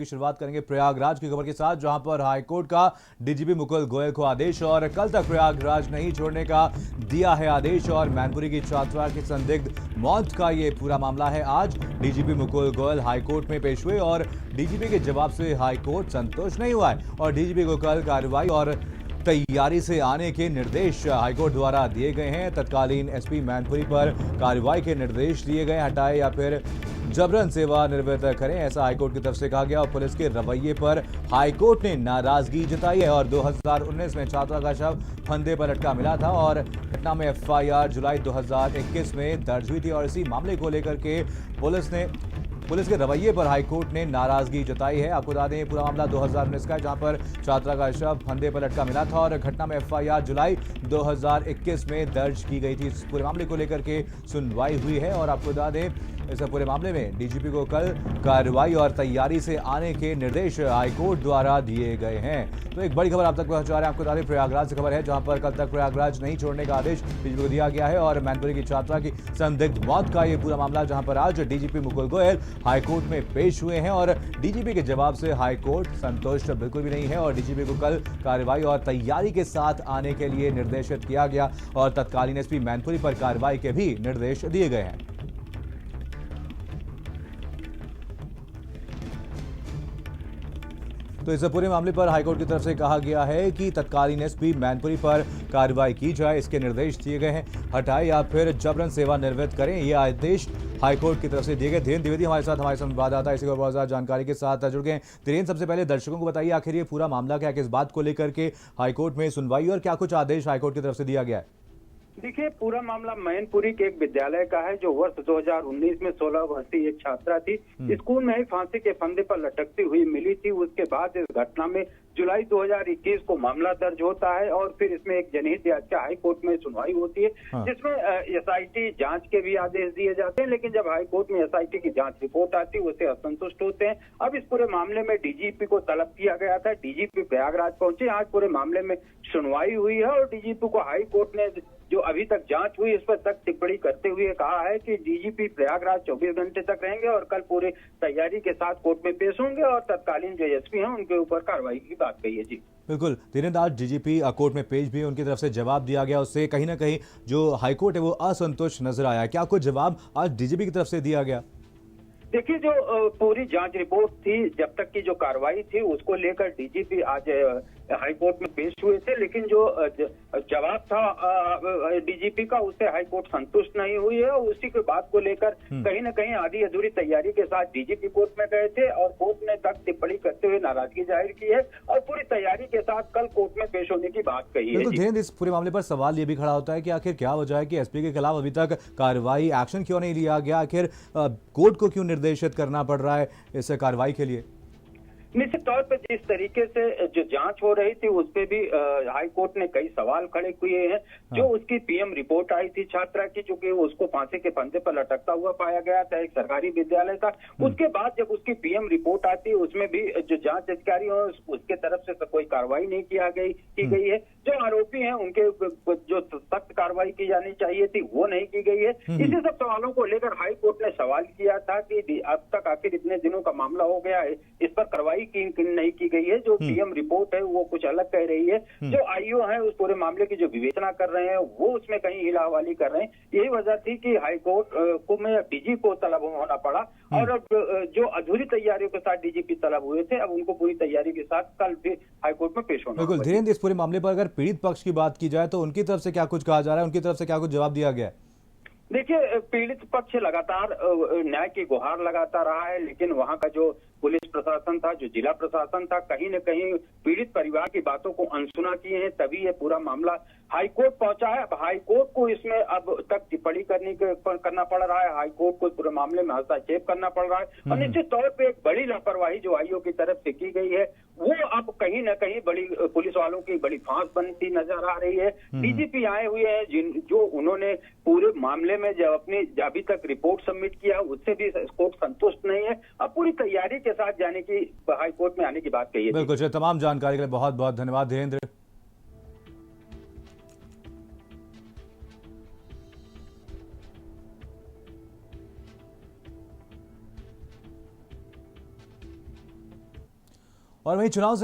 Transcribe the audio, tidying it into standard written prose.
की शुरुआत करेंगे प्रयागराज की खबर के साथ, जहां पर हाईकोर्ट का डीजीपी मुकुल गोयल को आदेश और कल तक प्रयागराज नहीं छोड़ने का दिया है आदेश। और मैनपुरी की छात्रा की संदिग्ध मौत का ये पूरा मामला है। आज डीजीपी मुकुल गोयल हाईकोर्ट में पेश हुए और डीजीपी के जवाब से हाईकोर्ट संतुष्ट नहीं हुआ है और डीजीपी को कल कार्रवाई और तैयारी से आने के निर्देश हाईकोर्ट द्वारा दिए गए हैं। तत्कालीन एसपी मैनपुरी पर कार्रवाई के निर्देश दिए गए, हटाए या फिर जबरन सेवानिवृत्त करें, ऐसा हाईकोर्ट की तरफ से कहा गया। और पुलिस के रवैये पर हाईकोर्ट ने नाराजगी जताई है। और 2019 में छात्रा का शव फंदे पर लटका मिला था और घटना में एफआईआर जुलाई 2021 में दर्ज हुई थी। और इसी मामले को लेकर के पुलिस के रवैये पर हाईकोर्ट ने नाराजगी जताई है। आपको बता दें पूरा मामला 2019 का है, जहां पर छात्रा का शव फंदे पर लटका मिला था और घटना में एफआईआर जुलाई 2021 में दर्ज की गई थी। इस पूरे मामले को लेकर के सुनवाई हुई है और आपको बता दें इस पूरे मामले में डीजीपी को कल कार्रवाई और तैयारी से आने के निर्देश हाईकोर्ट द्वारा दिए गए हैं। तो एक बड़ी खबर आप तक पहुंचा रहे हैं, आपको बता दें प्रयागराज से खबर है, जहां पर कल तक प्रयागराज नहीं छोड़ने का आदेश डीजीपी को दिया गया है। और मैनपुरी की छात्रा की संदिग्ध मौत का ये पूरा मामला, जहां पर आज डीजीपी मुकुल गोयल हाईकोर्ट में पेश हुए हैं और डीजीपी के जवाब से हाईकोर्ट संतुष्ट बिल्कुल भी नहीं है और डीजीपी को कल कार्रवाई और तैयारी के साथ आने के लिए निर्देशित किया गया और तत्कालीन एसपी मैनपुरी पर कार्रवाई के भी निर्देश दिए गए हैं। तो इस पूरे मामले पर हाईकोर्ट की तरफ से कहा गया है कि तत्कालीन एसपी मैनपुरी पर कार्रवाई की जाए, इसके निर्देश दिए गए हैं, हटाए या फिर जबरन सेवानिवृत्त करें, ये आदेश हाईकोर्ट की तरफ से दिए गए। धीरेन्द्र द्विवेदी हमारे संवाददाता इसी को बहुत ज़्यादा जानकारी के साथ जुड़ गए। धीरेन्द्र, सबसे पहले दर्शकों को बताइए आखिर ये पूरा मामला क्या है, किस बात को लेकर के हाईकोर्ट में सुनवाई और क्या कुछ आदेश हाईकोर्ट की तरफ से दिया गया है? देखिए, पूरा मामला मैनपुरी के एक विद्यालय का है जो वर्ष 2019 में 16 वर्षीय एक छात्रा थी, स्कूल में ही फांसी के फंदे पर लटकती हुई मिली थी। उसके बाद इस घटना में जुलाई 2021 को मामला दर्ज होता है और फिर इसमें एक जनहित याचिका हाई कोर्ट में सुनवाई होती है, जिसमें एसआईटी जांच के भी आदेश दिए जाते हैं। लेकिन जब हाई कोर्ट में एसआईटी की जांच रिपोर्ट आती है उससे असंतुष्ट होते हैं। अब इस पूरे मामले में डीजीपी को तलब किया गया था, डीजीपी प्रयागराज पहुंचे, आज पूरे मामले में सुनवाई हुई है और डीजीपी को हाई कोर्ट ने जो अभी तक जांच हुई इस पर तक टिप्पणी करते हुए कहा है कि डीजीपी प्रयागराज 24 घंटे तक रहेंगे और कल पूरे तैयारी के साथ कोर्ट में पेश होंगे और तत्कालीन जो एसपी हैं उनके ऊपर कार्रवाई की बात कही है। जी बिल्कुल धीरेन्द्र, आज डीजीपी कोर्ट में पेश भी है, उनकी तरफ से जवाब दिया गया, उससे कहीं ना कहीं जो हाईकोर्ट है वो असंतुष्ट नजर आया। क्या कुछ जवाब आज डीजीपी की तरफ से दिया गया? देखिए, जो पूरी जांच रिपोर्ट थी, जब तक की जो कार्रवाई थी उसको लेकर डीजीपी आज हाईकोर्ट में पेश हुए थे, लेकिन जो जवाब था डीजीपी का उससे हाईकोर्ट संतुष्ट नहीं हुई है और उसी के बात को लेकर कहीं न कहीं आधी अधूरी तैयारी के साथ डीजीपी कोर्ट में गए थे और कोर्ट ने तक टिप्पणी करते हुए नाराजगी जाहिर की है और पूरी तैयारी के साथ कल कोर्ट में पेश होने की बात कही है। धीरेन्द्र, इस पूरे मामले पर सवाल ये भी खड़ा होता है कि आखिर क्या वजह है कि एसपी के खिलाफ अभी तक कार्रवाई एक्शन क्यों नहीं लिया गया? आखिर कोर्ट को क्यों निर्देशित करना पड़ रहा है इस कार्रवाई के लिए? निश्चित तौर पर जिस तरीके से जो जांच हो रही थी उस पे भी हाई कोर्ट ने कई सवाल खड़े किए हैं। जो उसकी पीएम रिपोर्ट आई थी छात्रा की, चूंकि उसको फांसी के फंदे पर लटकता हुआ पाया गया था, एक सरकारी विद्यालय था। उसके बाद जब उसकी पीएम रिपोर्ट आती है उसमें भी जो जांच अधिकारी है उसके तरफ से कोई कार्रवाई नहीं की गई है। जो आरोपी हैं उनके जो सख्त कार्रवाई की जानी चाहिए थी वो नहीं की गई है। इसी सब सवालों को लेकर हाई कोर्ट ने सवाल किया था कि अब तक आखिर इतने दिनों का मामला हो गया है, इस पर कार्रवाई नहीं की गई है। जो पीएम रिपोर्ट है वो कुछ अलग कह रही है। जो आईओ है उस पूरे मामले की जो विवेचना कर रहे हैं वो उसमें कहीं हिलाहवाली कर रहे हैं। यही वजह थी कि हाईकोर्ट को में डीजी को तलब होना पड़ा और अब जो अधूरी तैयारियों के साथ डीजीपी तलब हुए थे अब उनको पूरी तैयारी के साथ कल भी हाईकोर्ट में पेश होना। बिल्कुल धीरेन्द्र, इस पूरे मामले पर अगर पीड़ित पक्ष की बात की जाए तो उनकी तरफ से क्या कुछ कहा जा रहा है, उनकी तरफ से क्या कुछ जवाब दिया गया है? देखिए, पीड़ित पक्ष लगातार न्याय की गुहार लगाता रहा है, लेकिन वहां का जो पुलिस प्रशासन था, जो जिला प्रशासन था, कहीं न कहीं पीड़ित परिवार की बातों को अनसुना किए हैं, तभी ये पूरा मामला हाईकोर्ट पहुंचा है। अब हाईकोर्ट को इसमें अब तक टिप्पणी करना पड़ रहा है, हाईकोर्ट को पूरे मामले में हस्तक्षेप करना पड़ रहा है और निश्चित तौर पे एक बड़ी लापरवाही जो आईओ की तरफ से की गई है वो अब कहीं न कहीं बड़ी पुलिस वालों की बड़ी फांस बनती नजर आ रही है। डीजीपी आए हुए हैं जो उन्होंने पूरे मामले में जब अपनी अभी तक रिपोर्ट सबमिट किया उससे भी कोर्ट संतुष्ट नहीं है। अब पूरी तैयारी के साथ जाने की हाईकोर्ट में आने की बात कही है। बिल्कुल, तमाम जानकारी के लिए बहुत बहुत धन्यवाद धीरेन्द्र। और वहीं चुनाव से